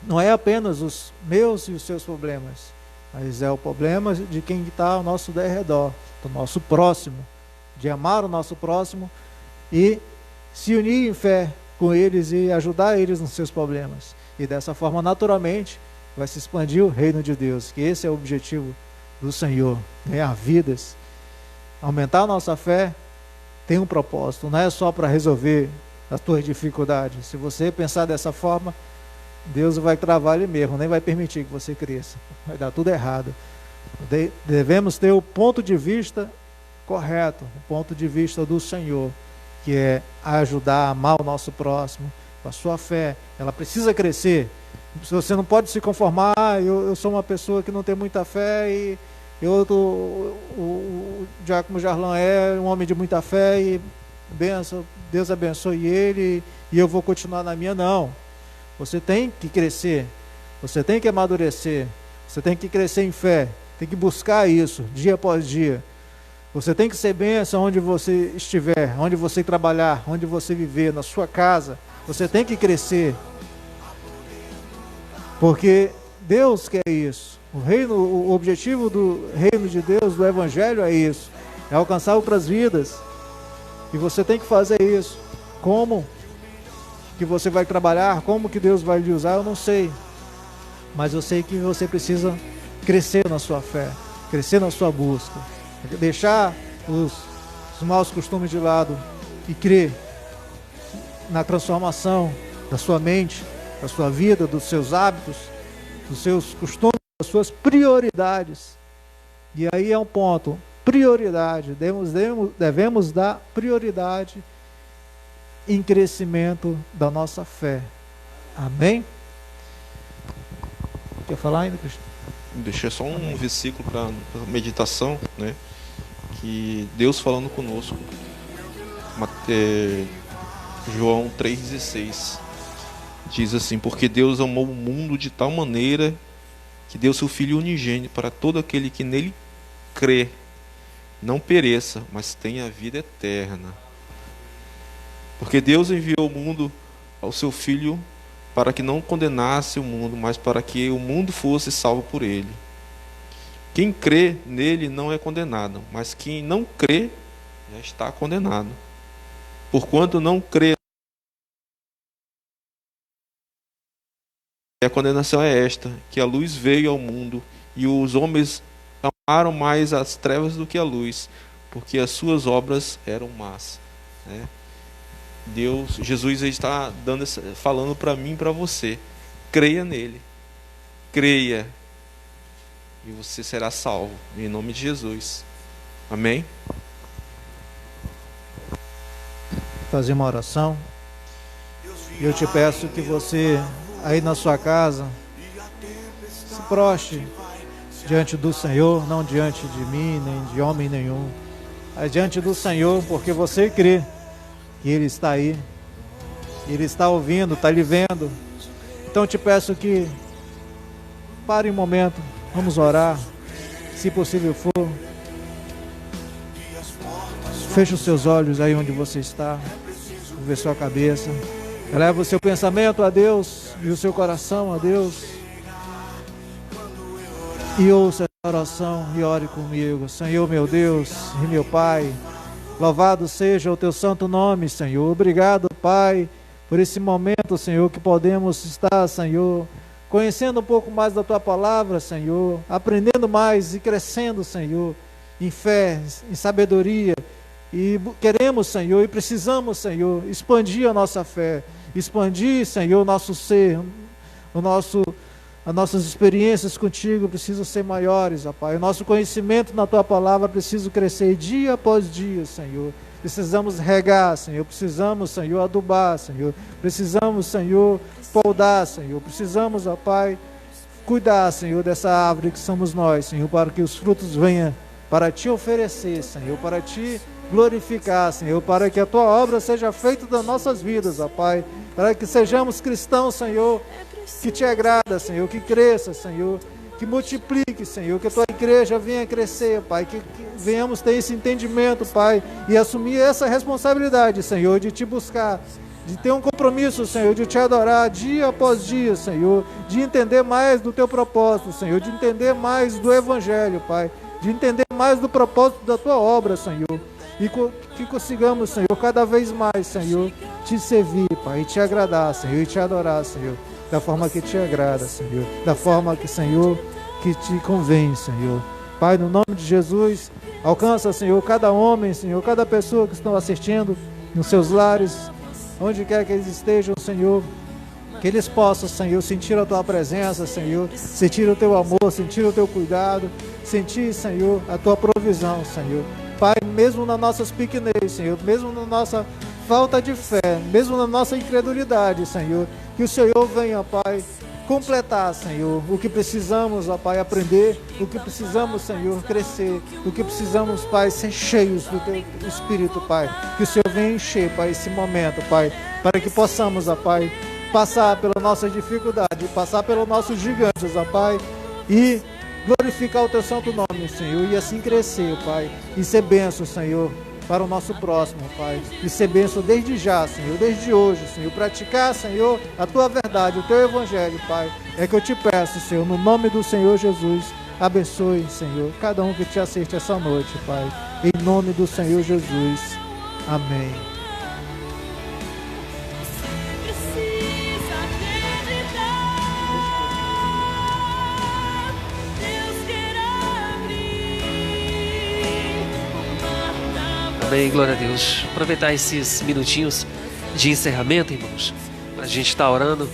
Speaker 3: não é apenas os meus e os seus problemas, mas é o problema de quem está ao nosso derredor, do nosso próximo, de amar o nosso próximo e se unir em fé com eles e ajudar eles nos seus problemas. E dessa forma, naturalmente, vai se expandir o reino de Deus, que esse é o objetivo do Senhor, ganhar vidas. Aumentar a nossa fé tem um propósito, não é só para resolver as tuas dificuldades. Se você pensar dessa forma, Deus vai travar ele mesmo, nem vai permitir que você cresça, vai dar tudo errado. Devemos ter o ponto de vista correto, o ponto de vista do Senhor, que é ajudar a amar o nosso próximo. A sua fé, ela precisa crescer. Você não pode se conformar, eu sou uma pessoa que não tem muita fé e o Giacomo Jarlan é um homem de muita fé e Deus abençoe ele e eu vou continuar na minha. Não. Você tem que crescer, você tem que amadurecer, você tem que crescer em fé, tem que buscar isso dia após dia. Você tem que ser bênção onde você estiver, onde você trabalhar, onde você viver, na sua casa. Você tem que crescer, porque Deus quer isso. O objetivo do reino de Deus, do Evangelho é isso, é alcançar outras vidas. E você tem que fazer isso. Como que você vai trabalhar, como que Deus vai lhe usar, eu não sei. Mas eu sei que você precisa crescer na sua fé, crescer na sua busca, deixar os maus costumes de lado e crer na transformação da sua mente, da sua vida, dos seus hábitos, dos seus costumes, das suas prioridades. E aí é um ponto, prioridade, devemos dar prioridade em crescimento da nossa fé. Amém? Quer falar ainda, Cristian?
Speaker 4: Deixei só um versículo para meditação, né? Que Deus falando conosco. João 3,16 diz assim: porque Deus amou o mundo de tal maneira que deu seu Filho unigênito para todo aquele que nele crê, não pereça, mas tenha a vida eterna. Porque Deus enviou o mundo ao seu Filho para que não condenasse o mundo, mas para que o mundo fosse salvo por ele. Quem crê nele não é condenado, mas quem não crê já está condenado. Porquanto não crê, a condenação é esta, que a luz veio ao mundo, e os homens amaram mais as trevas do que a luz, porque as suas obras eram más. Jesus está falando para mim e para você: creia nele, creia, e você será salvo, em nome de Jesus. Amém?
Speaker 3: Fazer uma oração. Eu te peço que você, aí na sua casa, se prostre diante do Senhor, não diante de mim, nem de homem nenhum, mas diante do Senhor, porque você crê que Ele está aí, Ele está ouvindo, está lhe vendo. Então eu te peço que pare um momento, vamos orar, se possível for. Feche os seus olhos aí onde você está, curve sua cabeça, eleva o seu pensamento a Deus e o seu coração a Deus, e ouça essa oração e ore comigo. Senhor meu Deus e meu Pai, louvado seja o teu santo nome, Senhor. Obrigado, Pai, por esse momento, Senhor, que podemos estar, Senhor, conhecendo um pouco mais da Tua palavra, Senhor, aprendendo mais e crescendo, Senhor, em fé, em sabedoria, e queremos, Senhor, e precisamos, Senhor, expandir a nossa fé, expandir, Senhor, o nosso ser, as nossas experiências contigo precisam ser maiores, ó Pai. O nosso conhecimento na Tua palavra precisa crescer dia após dia, Senhor. Precisamos regar, Senhor. Precisamos, Senhor, adubar, Senhor. Precisamos, Senhor, podar, Senhor. Precisamos, ó Pai, cuidar, Senhor, dessa árvore que somos nós, Senhor, para que os frutos venham para Te oferecer, Senhor, para Te glorificar, Senhor, para que a Tua obra seja feita nas nossas vidas, ó Pai, para que sejamos cristãos, Senhor, que Te agrada, Senhor, que cresça, Senhor, que multiplique, Senhor, que a Tua igreja venha crescer, Pai, que venhamos ter esse entendimento, Pai, e assumir essa responsabilidade, Senhor, de Te buscar, de ter um compromisso, Senhor, de Te adorar dia após dia, Senhor, de entender mais do Teu propósito, Senhor, de entender mais do Evangelho, Pai, de entender mais do propósito da Tua obra, Senhor, e que consigamos, Senhor, cada vez mais, Senhor, Te servir, Pai, e Te agradar, Senhor, e Te adorar, Senhor, da forma que Te agrada, Senhor, da forma que, Senhor, que Te convém, Senhor. Pai, no nome de Jesus, alcança, Senhor, cada homem, Senhor, cada pessoa que estão assistindo nos seus lares, onde quer que eles estejam, Senhor, que eles possam, Senhor, sentir a Tua presença, Senhor, sentir o Teu amor, sentir o Teu cuidado, sentir, Senhor, a Tua provisão, Senhor. Pai, mesmo nas nossas pequenez, Senhor, mesmo na nossa falta de fé, mesmo na nossa incredulidade, Senhor, que o Senhor venha, Pai, completar, Senhor, o que precisamos, ó Pai, aprender, o que precisamos, Senhor, crescer, o que precisamos, Pai, ser cheios do Teu Espírito, Pai, que o Senhor venha encher, Pai, esse momento, Pai, para que possamos, ó Pai, passar pelas nossas dificuldades, passar pelos nossos gigantes, ó Pai, e glorificar o Teu santo nome, Senhor, e assim crescer, Pai, e ser bênção, Senhor, para o nosso próximo, Pai, e ser bênção desde já, Senhor, desde hoje, Senhor, praticar, Senhor, a Tua verdade, o Teu Evangelho, Pai, é que eu Te peço, Senhor, no nome do Senhor Jesus, abençoe, Senhor, cada um que Te assiste essa noite, Pai, em nome do Senhor Jesus, amém.
Speaker 2: Amém, glória a Deus. Aproveitar esses minutinhos de encerramento, irmãos, a gente está orando.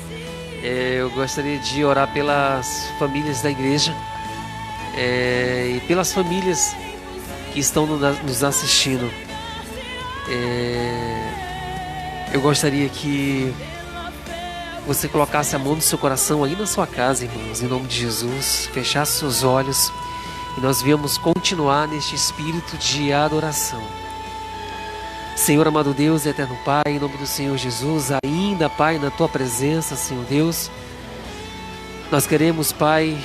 Speaker 2: Eu gostaria de orar pelas famílias da igreja e pelas famílias que estão nos assistindo. Eu gostaria que você colocasse a mão no seu coração aí na sua casa, irmãos, em nome de Jesus, fechasse seus olhos e nós viemos continuar neste espírito de adoração. Senhor amado Deus e eterno Pai, em nome do Senhor Jesus, ainda, Pai, na Tua presença, Senhor Deus, nós queremos, Pai,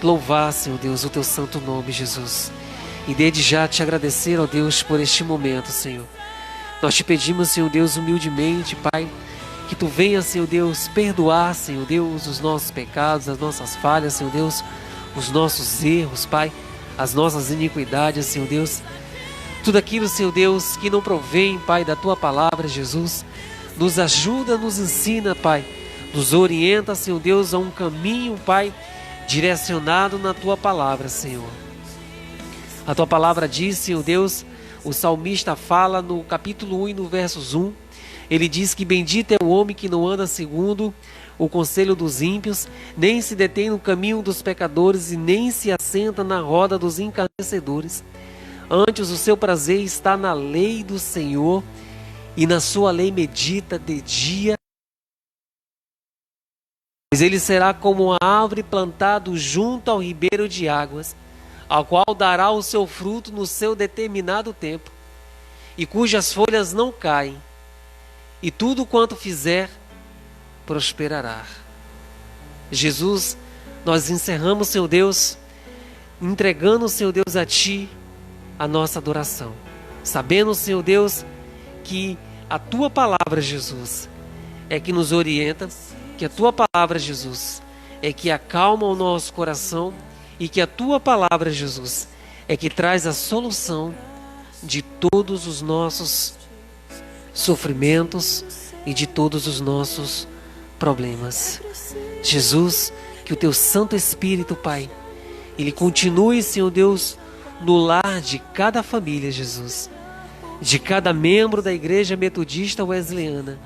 Speaker 2: louvar, Senhor Deus, o Teu santo nome, Jesus, e desde já Te agradecer, ó Deus, por este momento, Senhor. Nós Te pedimos, Senhor Deus, humildemente, Pai, que Tu venha, Senhor Deus, perdoar, Senhor Deus, os nossos pecados, as nossas falhas, Senhor Deus, os nossos erros, Pai, as nossas iniquidades, Senhor Deus. Tudo aquilo, Senhor Deus, que não provém, Pai, da Tua palavra, Jesus, nos ajuda, nos ensina, Pai, nos orienta, Senhor Deus, a um caminho, Pai, direcionado na Tua palavra, Senhor. A Tua palavra diz, Senhor Deus, o salmista fala no capítulo 1 e no versos 1, ele diz que bendito é o homem que não anda segundo o conselho dos ímpios, nem se detém no caminho dos pecadores e nem se assenta na roda dos encarnecedores. Antes o seu prazer está na lei do Senhor, e na sua lei medita de dia. Pois ele será como uma árvore plantada junto ao ribeiro de águas, ao qual dará o seu fruto no seu determinado tempo, e cujas folhas não caem, e tudo quanto fizer prosperará. Jesus, nós encerramos, Senhor Deus, entregando, Senhor Deus, a Ti a nossa adoração, sabendo, Senhor Deus, que a Tua palavra, Jesus, é que nos orienta, que a Tua palavra, Jesus, é que acalma o nosso coração e que a Tua palavra, Jesus, é que traz a solução de todos os nossos sofrimentos, e de todos os nossos problemas. Jesus, que o Teu Santo Espírito, Pai, Ele continue, Senhor Deus, no lar de cada família, Jesus, de cada membro da Igreja Metodista Wesleyana,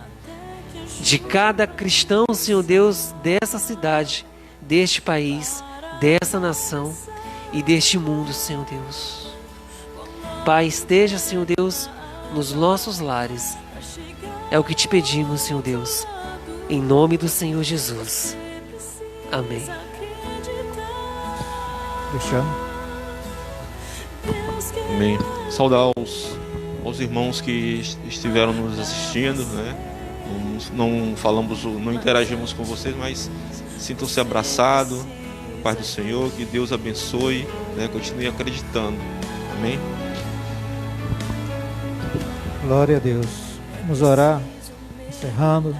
Speaker 2: de cada cristão, Senhor Deus, dessa cidade, deste país, dessa nação e deste mundo, Senhor Deus. Pai, esteja, Senhor Deus, nos nossos lares. É o que te pedimos, Senhor Deus, em nome do Senhor Jesus. Amém.
Speaker 3: Cristiano.
Speaker 4: Amém. Saudar aos irmãos que estiveram nos assistindo, né? Não falamos, não interagimos com vocês, mas sintam-se abraçados. Paz do Senhor, que Deus abençoe, né? Continue acreditando. Amém.
Speaker 3: Glória a Deus. Vamos orar, encerrando,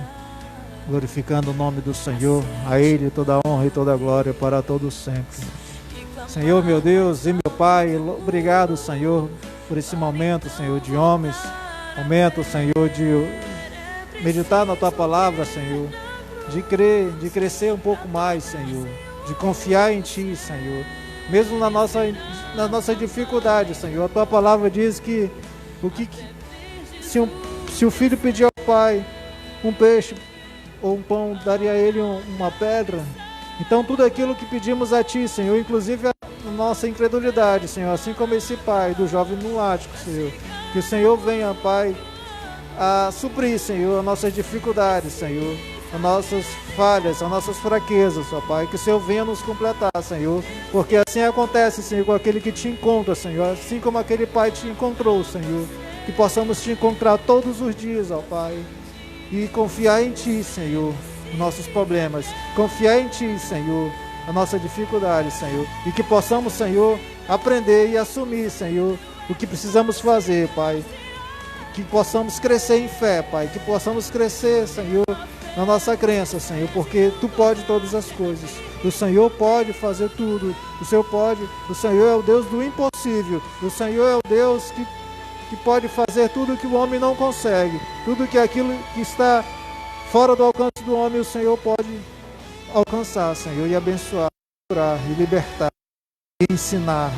Speaker 3: glorificando o nome do Senhor. A Ele toda a honra e toda a glória para todos sempre. Senhor, meu Deus e meu Pai, obrigado, Senhor, por esse momento, Senhor, de homens, momento, Senhor, de meditar na Tua palavra, Senhor, de crer, de crescer um pouco mais, Senhor, de confiar em Ti, Senhor, mesmo na nossa dificuldade, Senhor. A Tua palavra diz que se o filho pedir ao Pai um peixe ou um pão, daria a ele uma pedra. Então tudo aquilo que pedimos a Ti, Senhor, inclusive a nossa incredulidade, Senhor, assim como esse pai do jovem lunático, Senhor, que o Senhor venha, Pai, a suprir, Senhor, as nossas dificuldades, Senhor, as nossas falhas, as nossas fraquezas, ó Pai, que o Senhor venha nos completar, Senhor, porque assim acontece, Senhor, com aquele que te encontra, Senhor, assim como aquele pai te encontrou, Senhor, que possamos te encontrar todos os dias, ó Pai, e confiar em Ti, Senhor, nossos problemas, confiar em Ti, Senhor, a nossa dificuldade, Senhor, e que possamos, Senhor, aprender e assumir, Senhor, o que precisamos fazer, Pai, que possamos crescer em fé, Pai, que possamos crescer, Senhor, na nossa crença, Senhor, porque Tu pode todas as coisas, o Senhor pode fazer tudo, o Senhor é o Deus do impossível, o Senhor é o Deus que pode fazer tudo que o homem não consegue, tudo que aquilo que está fora do alcance do homem, o Senhor pode alcançar, Senhor, e abençoar, curar, e libertar, e ensinar.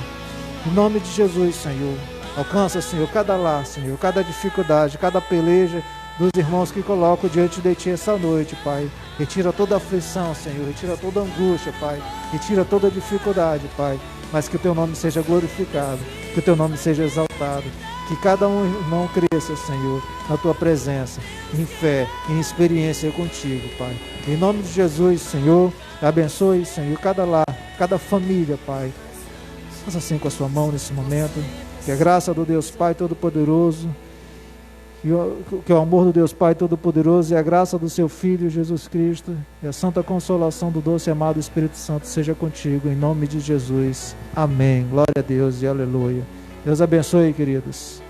Speaker 3: Em nome de Jesus, Senhor, alcança, Senhor, cada lar, Senhor, cada dificuldade, cada peleja dos irmãos que colocam diante de Ti essa noite, Pai. Retira toda aflição, Senhor, retira toda angústia, Pai, retira toda dificuldade, Pai, mas que o Teu nome seja glorificado, que o Teu nome seja exaltado, que cada irmão cresça, Senhor, na Tua presença, em fé, em experiência contigo, Pai. Em nome de Jesus, Senhor, abençoe, Senhor, cada lar, cada família, Pai. Faça assim com a sua mão nesse momento. Que a graça do Deus Pai Todo-Poderoso, que o amor do Deus Pai Todo-Poderoso e a graça do Seu Filho Jesus Cristo e a santa consolação do doce e amado Espírito Santo seja contigo, em nome de Jesus. Amém. Glória a Deus e aleluia. Deus abençoe, queridos.